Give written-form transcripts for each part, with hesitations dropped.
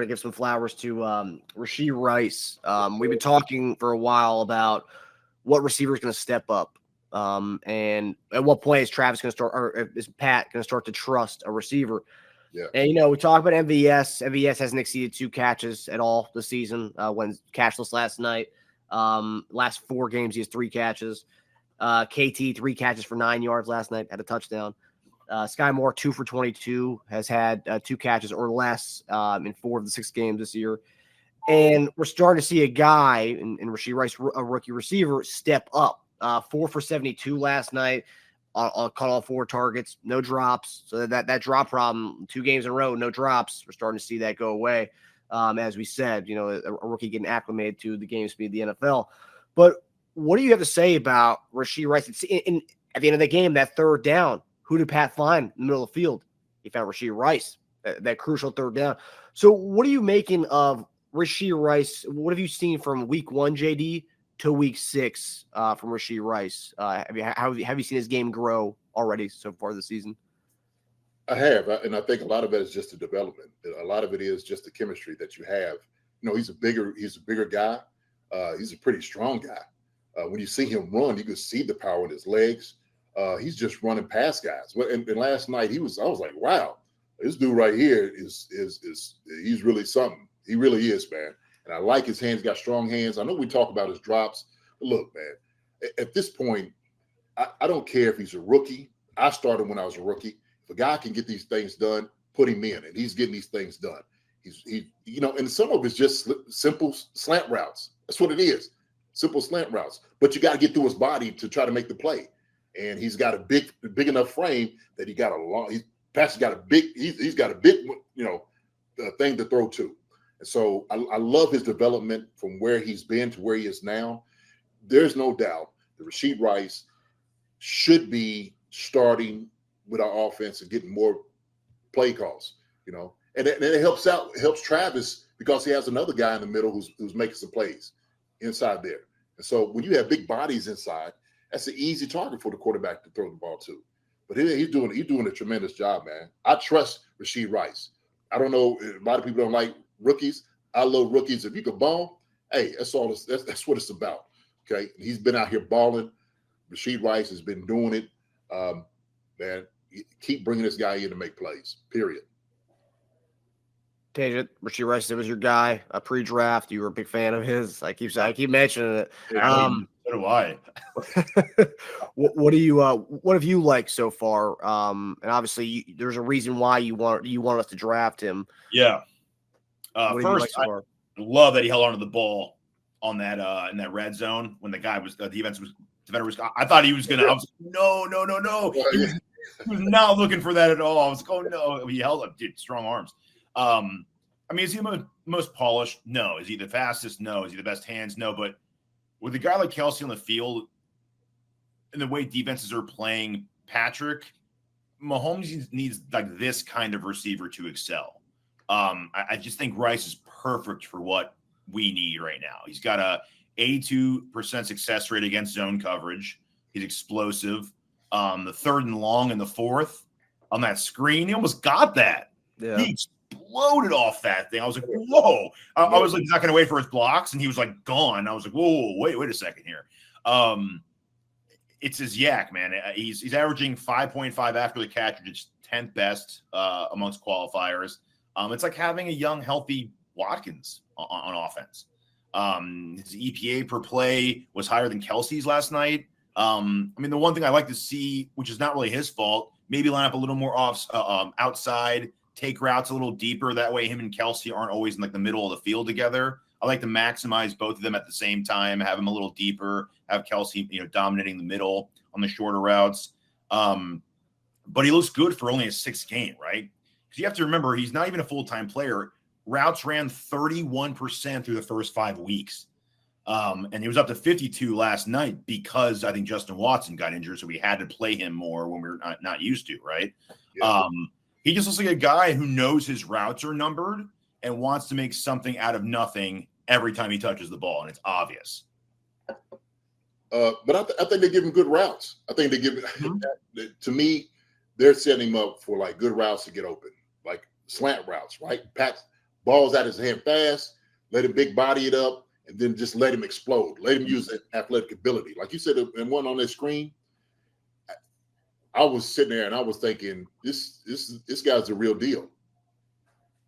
going to give some flowers to Rashee Rice. We've been talking for a while about what receiver is going to step up. And at what point is Travis going to start, or is Pat going to start to trust a receiver? Yeah. And, we talk about MVS. MVS hasn't exceeded 2 catches at all this season, when cashless last night. Last 4 games, he has 3 catches. KT, 3 catches for 9 yards last night, had a touchdown. Sky Moore, 2 for 22, has had 2 catches or less in 4 of the 6 games this year. And we're starting to see a guy in Rashee Rice, a rookie receiver, step up. 4 for 72 last night. Caught all 4 targets, no drops. So that drop problem, 2 games in a row, no drops. We're starting to see that go away. As we said, a rookie getting acclimated to the game speed of the NFL. But what do you have to say about Rashee Rice? At the end of the game, that 3rd down, who did Pat find in the middle of the field? He found Rashee Rice, that crucial 3rd down. So what are you making of Rashee Rice? What have you seen from week 1, JD, to week 6 from Rashee Rice? Have you seen his game grow already so far this season? I have, and I think a lot of it is just the development. A lot of it is just the chemistry that you have. He's a bigger guy. He's a pretty strong guy. When you see him run, you can see the power in his legs. He's just running past guys. And last night I was like, wow, this dude right here is he's really something. He really is, man. And I like his hands. He's got strong hands. I know we talk about his drops, but look, man, at this point, I don't care if he's a rookie. I started when I was a rookie. If a guy can get these things done, put him in, and he's getting these things done. And some of it's just simple slant routes. That's what it is. Simple slant routes. But you got to get through his body to try to make the play. And he's got a big enough frame that he got a long. Pat's got a big. He's got a big, thing to throw to. And so I love his development from where he's been to where he is now. There's no doubt that Rashee Rice should be starting with our offense and getting more play calls. And it helps Travis because he has another guy in the middle who's making some plays inside there. And so when you have big bodies inside, that's an easy target for the quarterback to throw the ball to. But he's doing a tremendous job, man. I trust Rashee Rice. I don't know, a lot of people don't like rookies. I love rookies. If you can ball, hey, that's what it's about. Okay. And he's been out here balling. Rashee Rice has been doing it. Man, keep bringing this guy in to make plays, period. Teja, Rashee Rice, it was your guy, a pre-draft. You were a big fan of his. I keep mentioning it. So do I. What have you liked so far? And obviously, there's a reason why you want us to draft him. Yeah. First, I love that he held onto the ball on that in that red zone when the guy was the defender was. I thought he was gonna. I was like, no. He was not looking for that at all. I was like, oh no. He held up, dude, strong arms. Is he the most polished? No. Is he the fastest? No. Is he the best hands? No. But with a guy like Kelsey on the field and the way defenses are playing Patrick, Mahomes needs like this kind of receiver to excel. I just think Rice is perfect for what we need right now. He's got a 82% success rate against zone coverage. He's explosive. The 3rd and long and the 4th on that screen, he almost got that. Yeah. He exploded off that thing. I was like, whoa. I was like, he's not going to wait for his blocks, and he was like gone. I was like, whoa, wait a second here. It's his yak, man. He's averaging 5.5 after the catch, which is 10th best amongst qualifiers. It's like having a young, healthy Watkins on offense. His EPA per play was higher than Kelsey's last night. The one thing I like to see, which is not really his fault, maybe line up a little more outside, take routes a little deeper. That way him and Kelsey aren't always in like the middle of the field together. I like to maximize both of them at the same time, have them a little deeper, have Kelsey, dominating the middle on the shorter routes. But he looks good for only a 6th game, right? Because you have to remember, he's not even a full-time player. Routes ran 31% through the first 5 weeks. And he was up to 52 last night because I think Justin Watson got injured, so we had to play him more when we were not used to, right? Yeah. He just looks like a guy who knows his routes are numbered and wants to make something out of nothing every time he touches the ball, and it's obvious. But I think they give him good routes. I think they give to me, they're setting him up for like good routes to get open, like slant routes, right? Pat balls out his hand fast, let him big body it up, and then just let him explode. Let him use that athletic ability. Like you said, and one on that screen, I was sitting there and I was thinking, this guy's the real deal.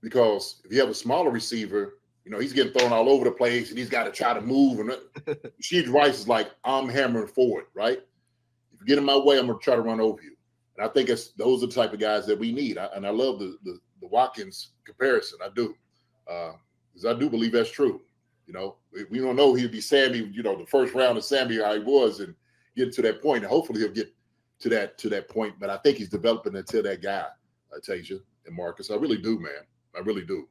Because if you have a smaller receiver, he's getting thrown all over the place and he's got to try to move. And Rashee Rice is like, I'm hammering forward, right? If you get in my way, I'm going to try to run over you. And I think those are the type of guys that we need. And I love the Watkins comparison. I do. Because I do believe that's true. We don't know he'd be Sammy, the first round of Sammy, how he was, and get to that point. And hopefully he'll get to that point. But I think he's developing into that guy, Teja and Marcus. I really do, man. I really do.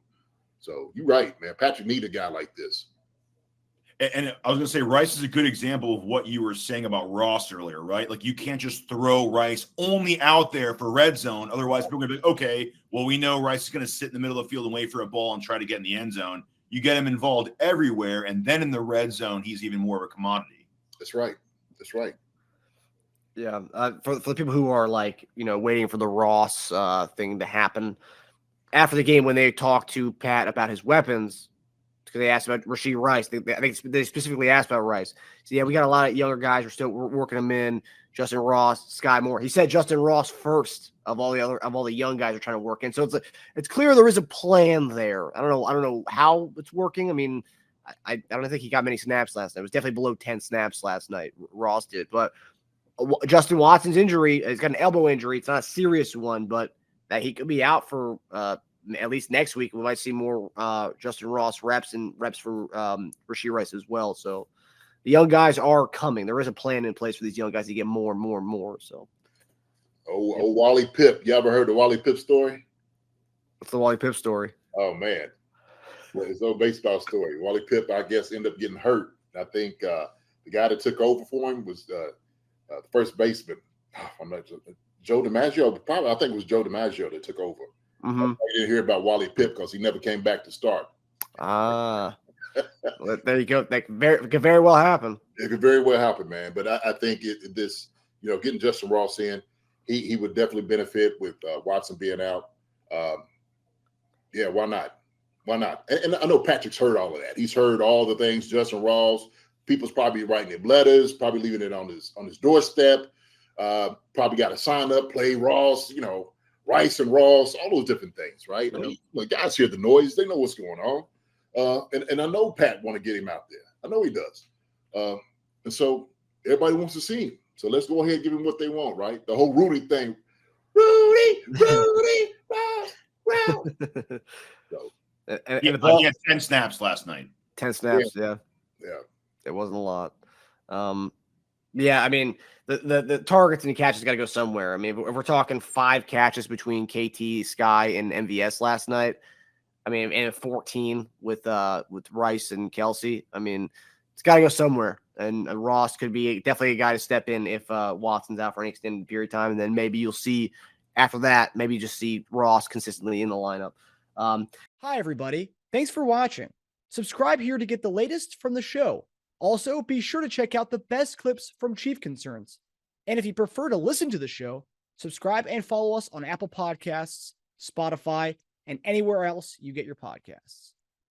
So you're right, man. Patrick need a guy like this. And I was going to say, Rice is a good example of what you were saying about Ross earlier, right? Like, you can't just throw Rice only out there for red zone. Otherwise, people are going to be, okay, well, we know Rice is going to sit in the middle of the field and wait for a ball and try to get in the end zone. You get him involved everywhere, and then in the red zone, he's even more of a commodity. That's right. That's right. Yeah. For the people who are like, waiting for the Ross thing to happen, after the game when they talked to Pat about his weapons, because they asked about Rashee Rice, I think they specifically asked about Rice. So, yeah, we got a lot of younger guys. We're still working them in. Justin Ross, Sky Moore. He said Justin Ross first of all the young guys are trying to work in. So it's clear there is a plan there. I don't know how it's working. I mean, I don't think he got many snaps last night. It was definitely below 10 snaps last night. Ross did, but Justin Watson's injury, he's got an elbow injury. It's not a serious one, but that he could be out for at least next week. We might see more Justin Ross reps for Rashee Rice as well. So the young guys are coming. There is a plan in place for these young guys to get more and more and more. So, Wally Pipp. You ever heard the Wally Pipp story? What's the Wally Pipp story? Oh man, it's no baseball story. Wally Pipp, I guess, ended up getting hurt. I think the guy that took over for him was the first baseman. I'm not sure. Joe DiMaggio. Probably, I think it was Joe DiMaggio that took over. Mm-hmm. I didn't hear about Wally Pipp because he never came back to start. Well, there you go. That could very well happen. It could very well happen, man. But I think getting Justin Ross in, he would definitely benefit with Watson being out. Yeah, why not? Why not? And I know Patrick's heard all of that. He's heard all the things. Justin Ross, people's probably writing him letters, probably leaving it on his doorstep. Probably got to sign up, play Ross, Rice and Ross, all those different things, right? I mean, the guys hear the noise; they know what's going on. And I know Pat want to get him out there. I know he does. And so everybody wants to see him. So let's go ahead and give him what they want, right? The whole Rudy thing. Rudy, Ross. So, and the ball, he had 10 snaps last night. 10 snaps, yeah. It wasn't a lot. Yeah, I mean, the targets and the catches got to go somewhere. I mean, if we're talking 5 catches between KT, Sky, and MVS last night, I mean, and 14 with Rice and Kelsey, I mean, it's got to go somewhere. And Ross could be definitely a guy to step in if Watson's out for an extended period of time. And then maybe you'll see after that, maybe you just see Ross consistently in the lineup. Hi, everybody. Thanks for watching. Subscribe here to get the latest from the show. Also, be sure to check out the best clips from Chief Concerns. And if you prefer to listen to the show, subscribe and follow us on Apple Podcasts, Spotify, and anywhere else you get your podcasts.